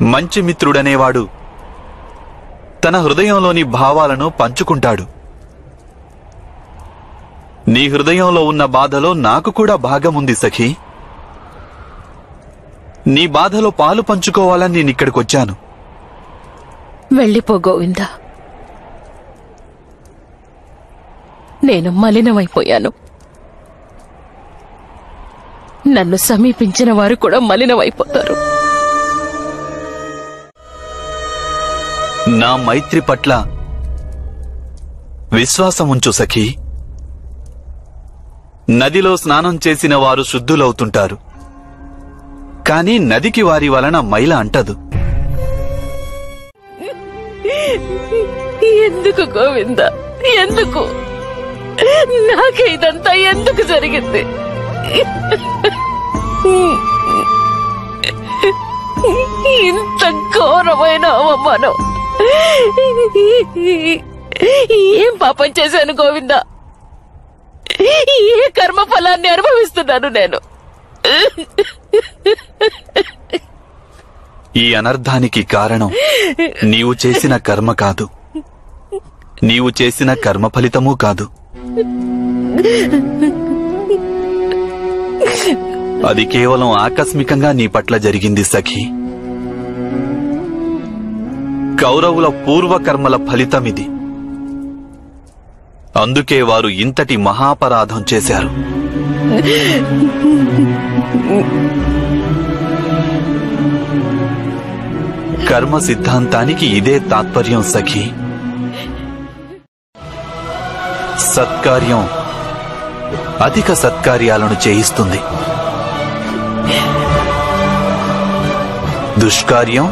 మంచి మిత్రుడనేవాడు తన హృదయంలోని భావాలను పంచుకుంటాడు. నీ హృదయంలో ఉన్న బాధలో నాకు కూడా భాగముంది సఖీ. నీ బాధలో పాలు పంచుకోవాలని నేనిక్కడికొచ్చాను. వెళ్ళిపో గోవిందా. నేను మలినమైపోయాను. నన్ను సమీపించిన వారు కూడా మలినమైపోతారు. నా మైత్రి పట్ల విశ్వాసముంచు సఖీ. నదిలో స్నానం చేసిన వారు శుద్ధులవుతుంటారు, కాని నదికి వారి వలన మైల అంటదు. ఎందుకు గోవిందా, ఎందుకు? నాకే ఇదంతా ఎందుకు జరిగింది? ఇంత ఘోరమైన అవమానం ఏం పాపం చేశాను గోవిందా? ఏ కర్మ ఫలాన్ని అనుభవిస్తున్నాను నేను? ఈ అనర్థానికి కారణం నీవు చేసిన కర్మ కాదు, నీవు చేసిన కర్మ ఫలితమూ కాదు. అది కేవలం ఆకస్మికంగా నీ పట్ల జరిగింది సఖీ. కౌరవుల పూర్వకర్మల ఫలితమిది. అందుకే వారు ఇంతటి మహాపరాధం చేశారు. కర్మ సిద్ధాంతానికి ఇదే తాత్పర్యం సఖీ. సత్కార్యం అధిక సత్కార్యాలను చేయిస్తుంది, దుష్కార్యం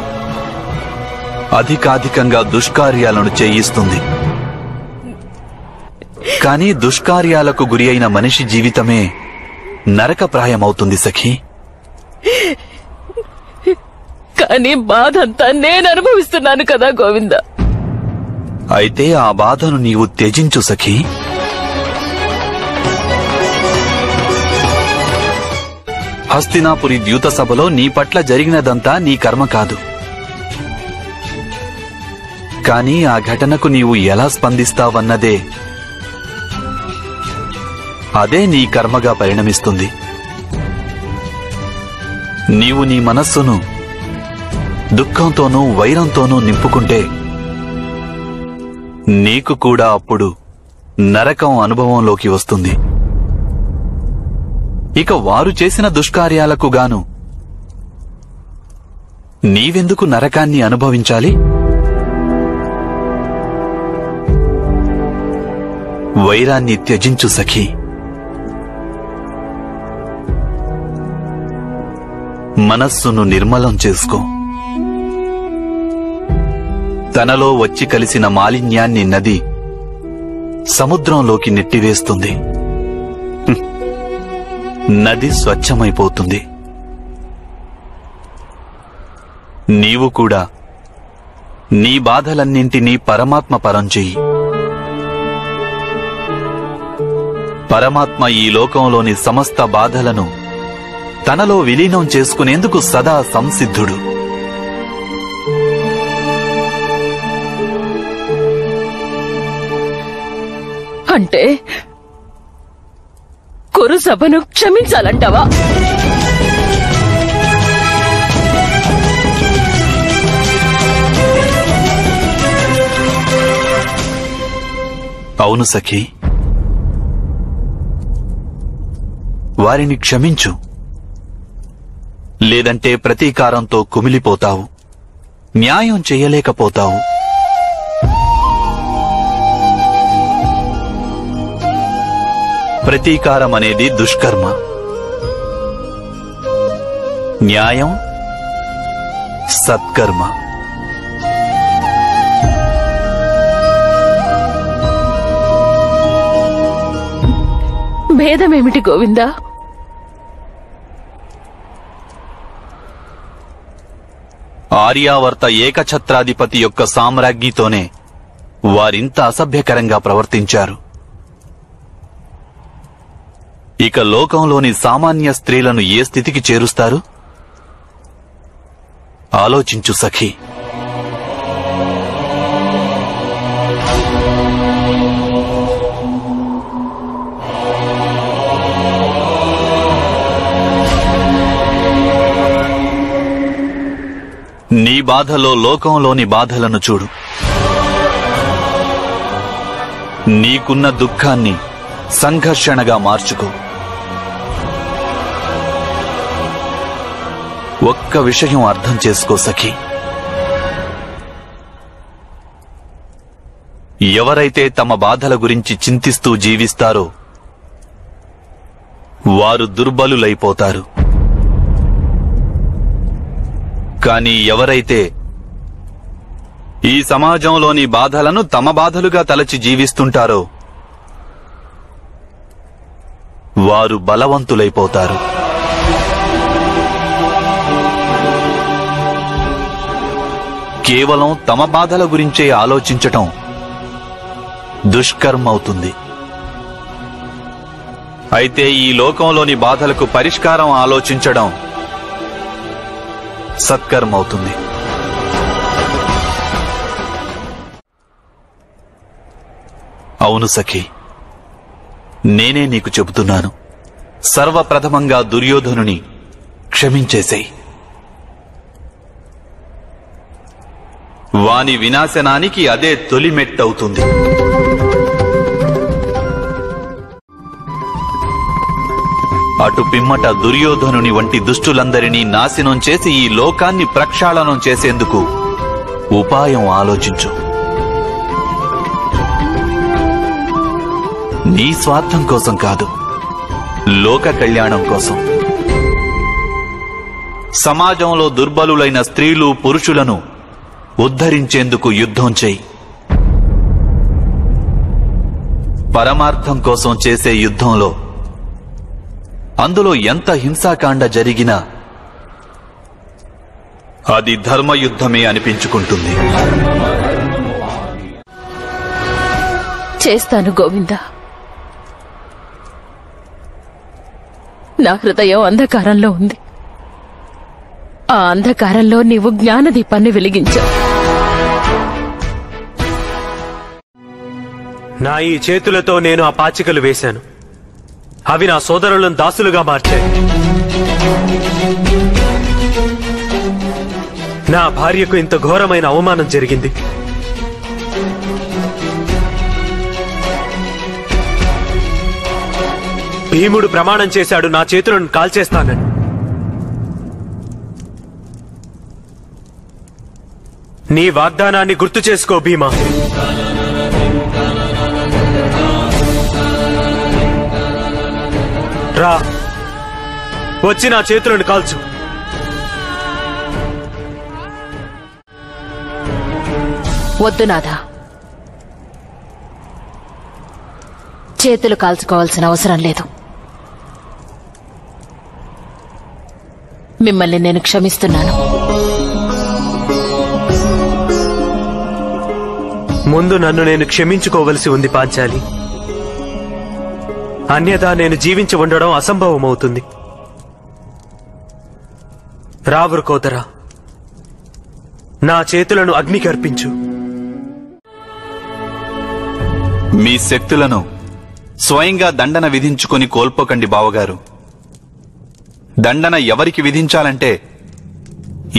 అధికాధికంగా దుష్కార్యాలను చేయిస్తుంది. కానీ దుష్కార్యాలకు గురి అయిన మనిషి జీవితమే నరకప్రాయమవుతుంది సఖీ. కానీ బాధంతా నేను అనుభవిస్తున్నాను కదా గోవింద. అయితే ఆ బాధను నీవు త్యజించు సఖీ. హస్తినాపురి ద్యూత సభలో నీ పట్ల జరిగినదంతా నీ కర్మ కాదు. కానీ ఆ ఘటనకు నీవు ఎలా స్పందిస్తావన్నదే అదే నీ కర్మగా పరిణమిస్తుంది. నీవు నీ మనస్సును దుఃఖంతోనూ వైరంతోనూ నింపుకుంటే నీకు కూడా అప్పుడు నరకం అనుభవంలోకి వస్తుంది. ఇక వారు చేసిన దుష్కార్యాలకు గాను నీవెందుకు నరకాన్ని అనుభవించాలి? వైరాన్ని త్యజించు సఖీ. మనస్సును నిర్మలం చేసుకో. తనలో వచ్చి కలిసిన మాలిన్యాన్ని నది సముద్రంలోకి నెట్టివేస్తుంది. నది స్వచ్ఛమైపోతుంది. నీవు కూడా నీ బాధలన్నింటినీ పరమాత్మ పరం చెయ్యి. పరమాత్మ ఈ లోకంలోని సమస్త బాధలను తనలో విలీనం చేసుకునేందుకు సదా సంసిద్ధుడు. అంటే కురు సభను క్షమించాలంటావా? అవును సఖీ, వారిని క్షమించు. లేదంటే ప్రతీకారంతో కుమిలిపోతావు, న్యాయం చెయ్యలేకపోతావు. ప్రతీకారం అనేది దుష్కర్మ, న్యాయం సత్కర్మ. భేదమేమిటి గోవిందా? ఆర్యావర్త ఏకఛత్రాధిపతి యొక్క సామ్రాజ్ఞితోనే వారింత అసభ్యకరంగా ప్రవర్తించారు. ఇక లోకంలోని సామాన్య స్త్రీలను ఏ స్థితికి చేరుస్తారు? ఆలోచించు సఖీ. నీ బాధలో లోకంలోని బాధలను చూడు. నీకున్న దుఃఖాన్ని సంఘర్షణగా మార్చుకో. ఒక్క విషయం అర్థం చేసుకో సఖీ. ఎవరైతే తమ బాధల గురించి చింతిస్తూ జీవిస్తారో వారు దుర్బలులైపోతారు. కానీ ఎవరైతే ఈ సమాజంలోని బాధలను తమ బాధలుగా తలచి జీవిస్తుంటారో వారు బలవంతులైపోతారు. కేవలం తమ బాధల గురించే ఆలోచించటం దుష్కర్మవుతుంది. అయితే ఈ లోకంలోని బాధలకు పరిష్కారం ఆలోచించడం సత్కర్మవుతుంది. అవును సఖీ, నేనే నీకు చెబుతున్నాను. సర్వప్రథమంగా దుర్యోధనుని క్షమించేసేయ్. వాని వినాశనానికి అదే తొలి మెట్టవుతుంది. అటు పిమ్మట దుర్యోధనుని వంటి దుష్టులందరినీ నాశనం చేసి ఈ లోకాన్ని ప్రక్షాళనం చేసేందుకు ఉపాయం ఆలోచించు. నీ స్వార్థం కోసం కాదు, లోక కళ్యాణం కోసం. సమాజంలో దుర్బలులైన స్త్రీలు పురుషులను ఉద్ధరించేందుకు యుద్ధం చేయి. పరమార్థం కోసం చేసే యుద్ధంలో అందులో ఎంత హింసాకాండ జరిగినా అది ధర్మయుద్ధమే అనిపించుకుంటుంది. చేస్తాను గోవింద. నా హృదయం అంధకారంలో ఉంది. ఆ అంధకారంలో నీవు జ్ఞానదీపాన్ని వెలిగించావు. నా ఈ చేతులతో నేను ఆ పాచికలు వేశాను. అవి నా సోదరులను దాసులుగా మార్చాయి. నా భార్యకు ఇంత ఘోరమైన అవమానం జరిగింది. భీముడు ప్రమాణం చేశాడు నా చేతులను కాల్చేస్తానని. నీ వాగ్దానాన్ని గుర్తు చేసుకో భీమా. రా, వచ్చి నా చేతులను కాల్చు. వద్దు నాథా, చేతులు కాల్చుకోవాల్సిన అవసరం లేదు. మిమ్మల్ని నేను క్షమిస్తున్నాను. ముందు నన్ను నేను క్షమించుకోవలసి ఉంది పాంచాలి. అన్యథా నేను జీవించి ఉండడం అసంభవమవుతుంది. రావురు కోతరా, నా చేతులను అగ్నికి అర్పించు. మీ శక్తులను స్వయంగా దండన విధించుకొని కోల్పోకండి బావగారు. దండన ఎవరికి విధించాలంటే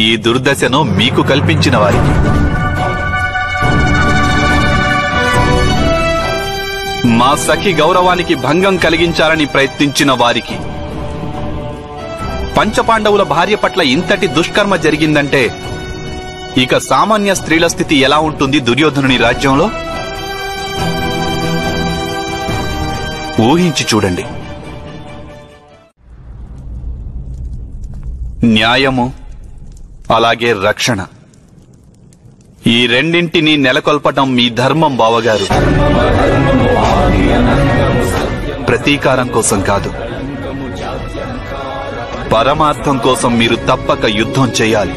ఈ దుర్దశను మీకు కల్పించిన వారికి. మా సఖి గౌరవానికి భంగం కలిగించాలని ప్రయత్నించిన వారికి. పంచపాండవుల భార్య పట్ల ఇంతటి దుష్కర్మ జరిగిందంటే ఇక సామాన్య స్త్రీల స్థితి ఎలా ఉంటుంది దుర్యోధనుని రాజ్యంలో? ఊహించి చూడండి. న్యాయము అలాగే రక్షణ, ఈ రెండింటినీ నెలకొల్పటం మీ ధర్మం బావగారు. ప్రతీకారం కోసం కాదు, పరమార్థం కోసం మీరు తప్పక యుద్ధం చేయాలి.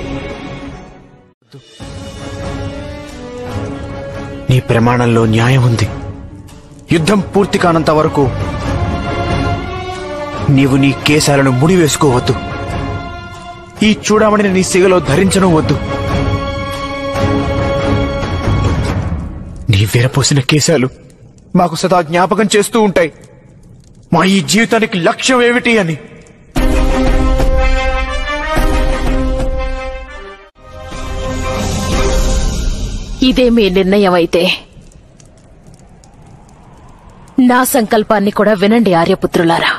నీ ప్రమాణంలో న్యాయం ఉంది. యుద్ధం పూర్తి కానంత వరకు నీవు నీ కేశాలను ముడివేసుకోవద్దు. ఈ చూడమణిని నీ సిగలో ధరించను వద్దు. నీ విరపోసిన కేశాలు మాకు సదా జ్ఞాపకం చేస్తూ ఉంటాయి మా ఈ జీవితానికి లక్ష్యం ఏమిటి అని. ఇదే మీ నిర్ణయం అయితే నా సంకల్పాన్ని కూడా వినండి ఆర్యపుత్రులారా.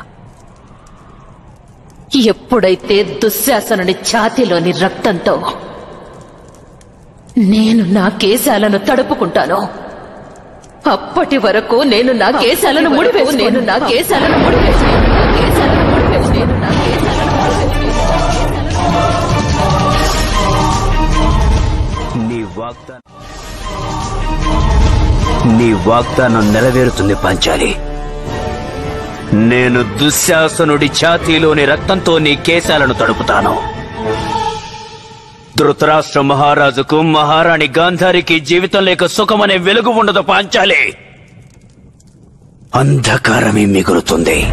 ఎప్పుడైతే దుశ్శాసనుని ఛాతీలోని రక్తంతో నేను నా కేశాలను తడుపుకుంటానో అప్పటి వరకు నేను నా కేశాలను ముడివేసి నీ వాగ్దానం నెరవేరుతుంది పాంచాలి. నేను దుశ్శాసనుడి ఛాతీలోని రక్తంతో నీ కేశాలను తడుపుతాను. ధృతరాష్ట్ర మహారాజుకు మహారాణి గాంధారికి జీవితం లేక సుఖమనే వెలుగు ఉండదు పాంచాలి. అంధకారమే మిగులుతుంది.